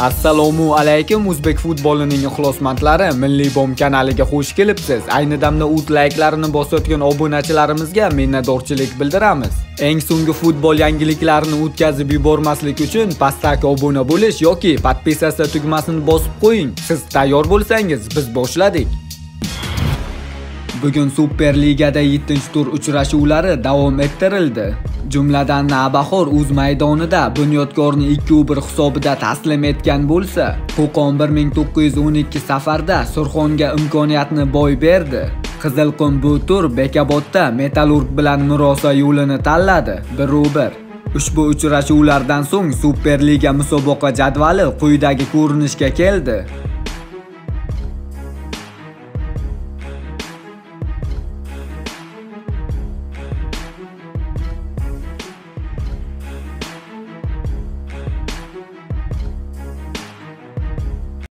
Assalomu alaykum o'zbek futbolining ixlosmandlari, Milliy Bom kanaliga xush kelibsiz. Ayni damda like-larini bosayotgan obunachilarimizga minnatdorchilik bildiramiz. Eng so'nggi futbol yangiliklarini o'tkazib yubormaslik uchun pastdagi obuna bo'lish yoki podpisatsiya tugmasini bosib qo'ying. Siz tayyor bo'lsangiz, biz boshladik. Bugun Superligada 7-tur uchrashuvlari davom ettirildi. Jumladan Navbahor o'z maydonida Bunyodkorni 2-1 hisobida taslim etgan bo'lsa, Qo'qon 1912 safarda Surxonga imkoniyatni boy berdi. Qizilqum bu tur Bekobodda Metallurg bilan murosa yo'lini tanladi, 1-1. Ushbu uchrashuvlardan so'ng Superliga musobaqa jadvali quyidagi ko'rinishga keldi.